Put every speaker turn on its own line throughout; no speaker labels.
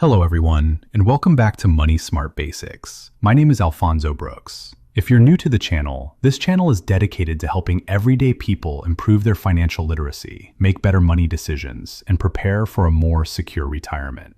Hello everyone, and welcome back to Money Smart Basics. My name is Alfonso Brooks. If you're new to the channel, this channel is dedicated to helping everyday people improve their financial literacy, make better money decisions, and prepare for a more secure retirement.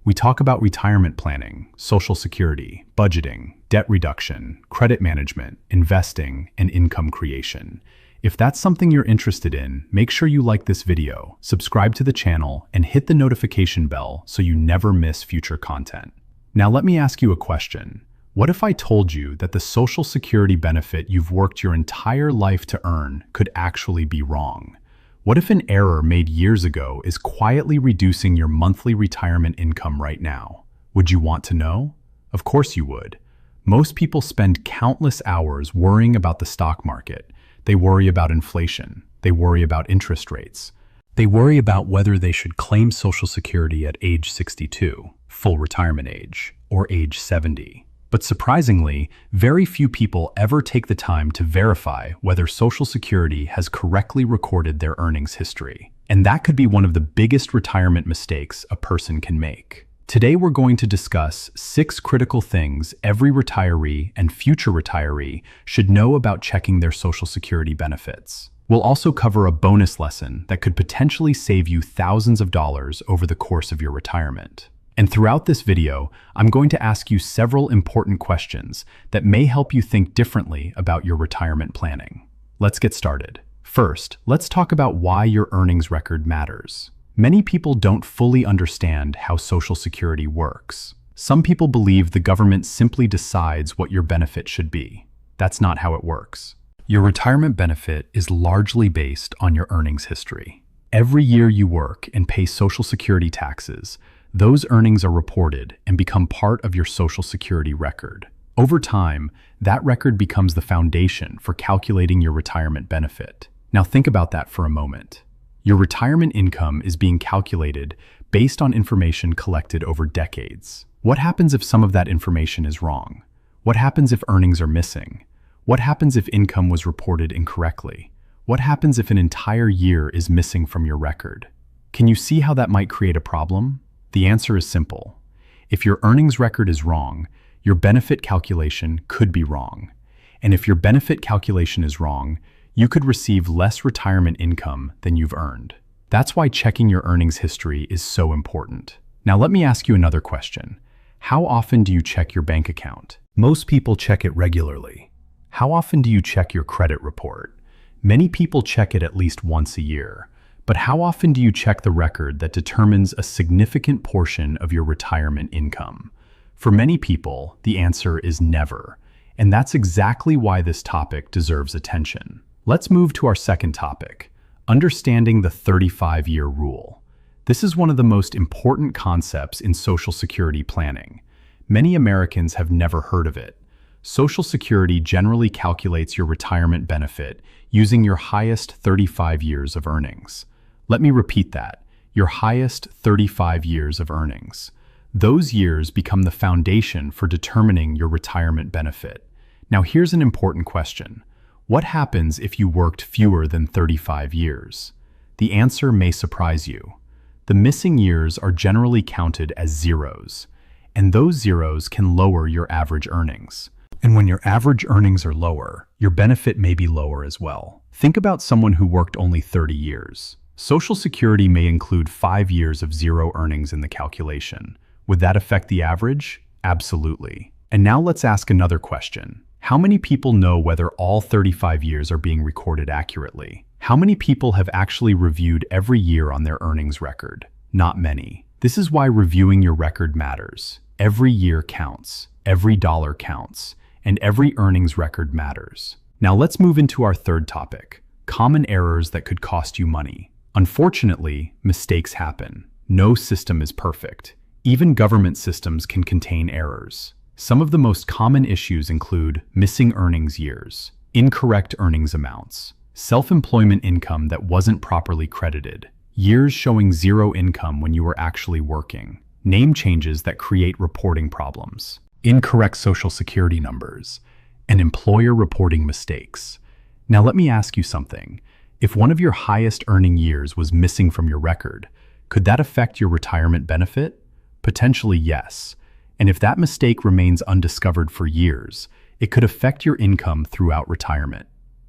We talk about retirement planning, social security, budgeting, debt reduction, credit management, investing, and income creation. If that's something you're interested in, make sure you like this video, subscribe to the channel, and hit the notification bell so you never miss future content. Now let me ask you a question. What if I told you that the Social Security benefit you've worked your entire life to earn could actually be wrong? What if an error made years ago is quietly reducing your monthly retirement income right now? Would you want to know? Of course you would. Most people spend countless hours worrying about the stock market. They worry about inflation. They worry about interest rates. They worry about whether they should claim Social Security at age 62, full retirement age, or age 70. But surprisingly, very few people ever take the time to verify whether Social Security has correctly recorded their earnings history. And that could be one of the biggest retirement mistakes a person can make. Today we're going to discuss 6 critical things every retiree and future retiree should know about checking their Social Security benefits. We'll also cover a bonus lesson that could potentially save you thousands of dollars over the course of your retirement. And throughout this video, I'm going to ask you several important questions that may help you think differently about your retirement planning. Let's get started. First, let's talk about why your earnings record matters. Many people don't fully understand how Social Security works. Some people believe the government simply decides what your benefit should be. That's not how it works. Your retirement benefit is largely based on your earnings history. Every year you work and pay Social Security taxes, those earnings are reported and become part of your Social Security record. Over time, that record becomes the foundation for calculating your retirement benefit. Now think about that for a moment. Your retirement income is being calculated based on information collected over decades. What happens if some of that information is wrong? What happens if earnings are missing? What happens if income was reported incorrectly? What happens if an entire year is missing from your record? Can you see how that might create a problem? The answer is simple. If your earnings record is wrong, your benefit calculation could be wrong. And if your benefit calculation is wrong, you could receive less retirement income than you've earned. That's why checking your earnings history is so important. Now let me ask you another question. How often do you check your bank account? Most people check it regularly. How often do you check your credit report? Many people check it at least once a year. But how often do you check the record that determines a significant portion of your retirement income? For many people, the answer is never. And that's exactly why this topic deserves attention. Let's move to our second topic, understanding the 35-year rule. This is one of the most important concepts in Social Security planning. Many Americans have never heard of it. Social Security generally calculates your retirement benefit using your highest 35 years of earnings. Let me repeat that, your highest 35 years of earnings. Those years become the foundation for determining your retirement benefit. Now here's an important question. What happens if you worked fewer than 35 years? The answer may surprise you. The missing years are generally counted as zeros, and those zeros can lower your average earnings. And when your average earnings are lower, your benefit may be lower as well. Think about someone who worked only 30 years. Social Security may include 5 years of zero earnings in the calculation. Would that affect the average? Absolutely. And now let's ask another question. How many people know whether all 35 years are being recorded accurately? How many people have actually reviewed every year on their earnings record? Not many. This is why reviewing your record matters. Every year counts, every dollar counts, and every earnings record matters. Now let's move into our third topic, common errors that could cost you money. Unfortunately, mistakes happen. No system is perfect. Even government systems can contain errors. Some of the most common issues include missing earnings years, incorrect earnings amounts, self-employment income that wasn't properly credited, years showing zero income when you were actually working, name changes that create reporting problems, incorrect Social Security numbers, and employer reporting mistakes. Now let me ask you something. If one of your highest earning years was missing from your record, could that affect your retirement benefit? Potentially yes. And if that mistake remains undiscovered for years, it could affect your income throughout retirement.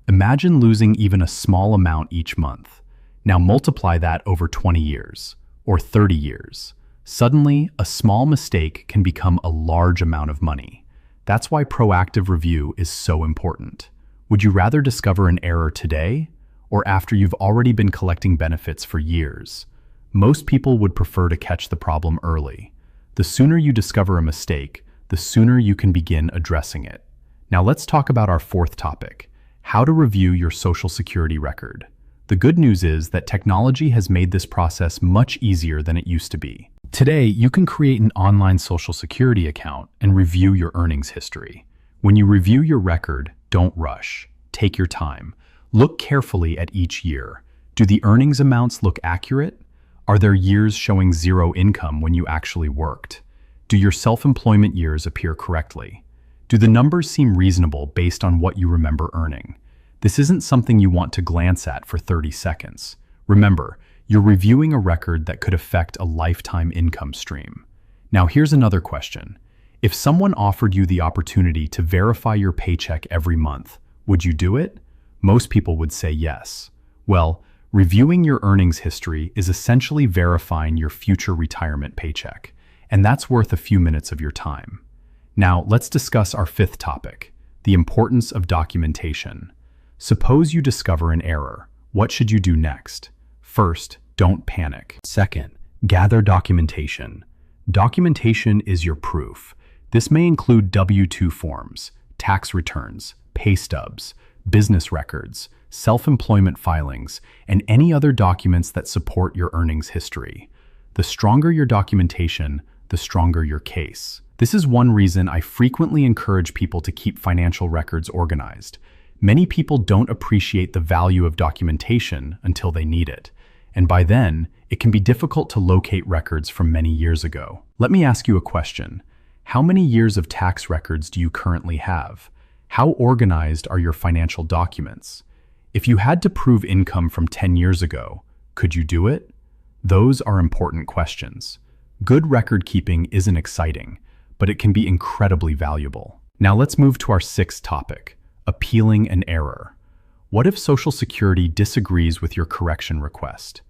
Imagine losing even a small amount each month. Now multiply that over 20 years or 30 years. Suddenly, a small mistake can become a large amount of money. That's why proactive review is so important. Would you rather discover an error today or after you've already been collecting benefits for years? Most people would prefer to catch the problem early. The sooner you discover a mistake, the sooner you can begin addressing it. Now let's talk about our fourth topic, how to review your Social Security record. The good news is that technology has made this process much easier than it used to be. Today, you can create an online Social Security account and review your earnings history. When you review your record, don't rush. Take your time. Look carefully at each year. Do the earnings amounts look accurate? Are there years showing zero income when you actually worked? Do your self-employment years appear correctly? Do the numbers seem reasonable based on what you remember earning? This isn't something you want to glance at for 30 seconds. Remember, you're reviewing a record that could affect a lifetime income stream. Now here's another question. If someone offered you the opportunity to verify your paycheck every month, would you do it? Most people would say yes. Well, reviewing your earnings history is essentially verifying your future retirement paycheck, and that's worth a few minutes of your time. Now, let's discuss our fifth topic, the importance of documentation. Suppose you discover an error. What should you do next? First, don't panic. Second, gather documentation. Documentation is your proof. This may include W-2 forms, tax returns, pay stubs, business records, self-employment filings, and any other documents that support your earnings history. The stronger your documentation, the stronger your case. This is one reason I frequently encourage people to keep financial records organized. Many people don't appreciate the value of documentation until they need it, and by then, it can be difficult to locate records from many years ago. Let me ask you a question. How many years of tax records do you currently have? How organized are your financial documents? If you had to prove income from 10 years ago, could you do it? Those are important questions. Good record keeping isn't exciting, but it can be incredibly valuable. Now let's move to our sixth topic, appealing an error. What if Social Security disagrees with your correction request?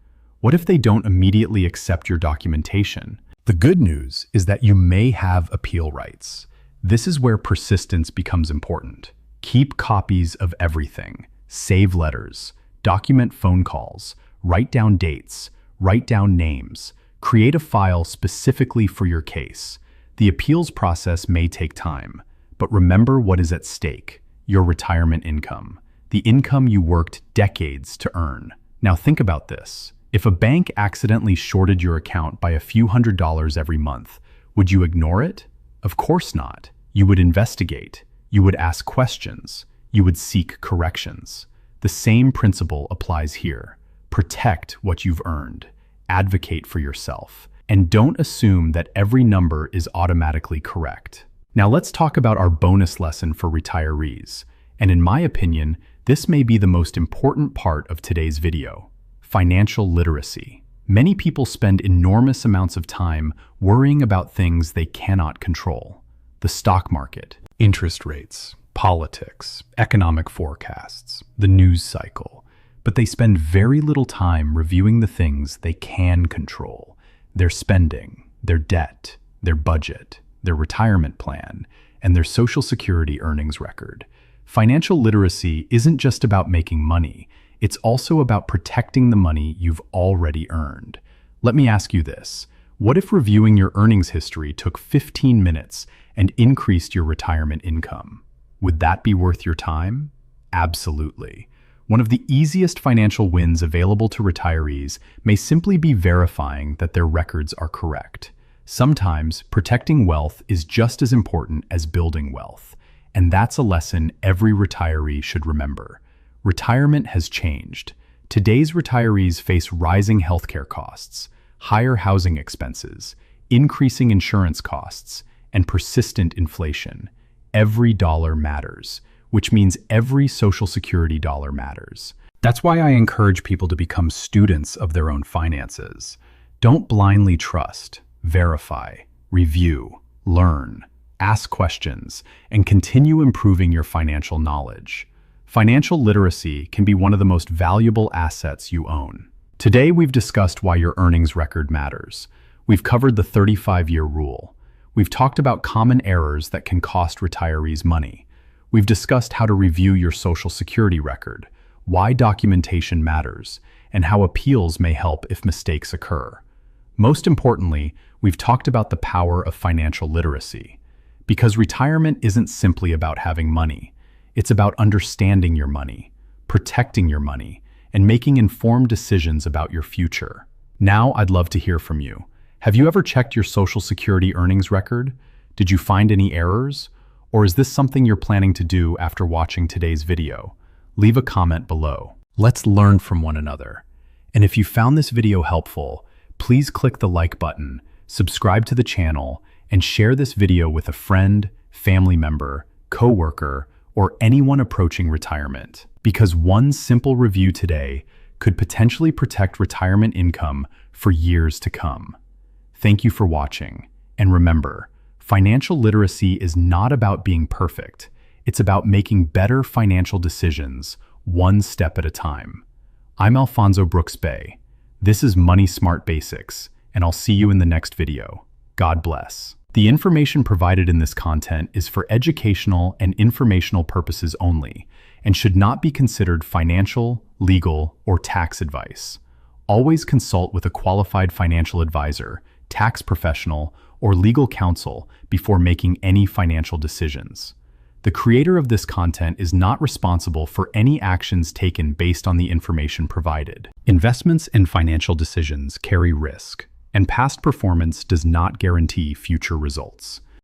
What if they don't immediately accept your documentation? The good news is that you may have appeal rights. This is where persistence becomes important. Keep copies of everything. Save letters, document phone calls, write down dates, write down names, create a file specifically for your case. The appeals process may take time, but remember what is at stake, your retirement income, the income you worked decades to earn. Now think about this. If a bank accidentally shorted your account by a few $100s every month, would you ignore it? Of course not. You would investigate. You would ask questions. You would seek corrections. The same principle applies here. Protect what you've earned. Advocate for yourself. And don't assume that every number is automatically correct. Now let's talk about our bonus lesson for retirees. And in my opinion, this may be the most important part of today's video. Financial literacy. Many people spend enormous amounts of time worrying about things they cannot control. The stock market, interest rates, politics, economic forecasts, the news cycle. But they spend very little time reviewing the things they can control. Their spending, their debt, their budget, their retirement plan, and their Social Security earnings record. Financial literacy isn't just about making money. It's also about protecting the money you've already earned. Let me ask you this. What if reviewing your earnings history took 15 minutes and increased your retirement income? Would that be worth your time? Absolutely. One of the easiest financial wins available to retirees may simply be verifying that their records are correct. Sometimes protecting wealth is just as important as building wealth, and that's a lesson every retiree should remember. Retirement has changed. Today's retirees face rising healthcare costs, higher housing expenses, increasing insurance costs, and persistent inflation. Every dollar matters, which means every Social Security dollar matters. That's why I encourage people to become students of their own finances. Don't blindly trust. verify, review, learn, ask questions, and continue improving your financial knowledge. Financial literacy can be one of the most valuable assets you own. Today, we've discussed why your earnings record matters. We've covered the 35-year rule. We've talked about common errors that can cost retirees money. We've discussed how to review your Social Security record, why documentation matters, and how appeals may help if mistakes occur. Most importantly, we've talked about the power of financial literacy. Because retirement isn't simply about having money. It's about understanding your money, protecting your money, and making informed decisions about your future. Now, I'd love to hear from you. Have you ever checked your Social Security earnings record? Did you find any errors? Or is this something you're planning to do after watching today's video? Leave a comment below. Let's learn from one another. And if you found this video helpful, please click the like button, subscribe to the channel, and share this video with a friend, family member, coworker, or anyone approaching retirement. Because one simple review today could potentially protect retirement income for years to come. Thank you for watching. And remember, financial literacy is not about being perfect. It's about making better financial decisions, one step at a time. I'm Alfonso Brooks Bay. This is Money Smart Basics, and I'll see you in the next video. God bless. The information provided in this content is for educational and informational purposes only, and should not be considered financial, legal, or tax advice. Always consult with a qualified financial advisor, tax professional, or legal counsel before making any financial decisions. The creator of this content is not responsible for any actions taken based on the information provided. Investments and financial decisions carry risk, and past performance does not guarantee future results.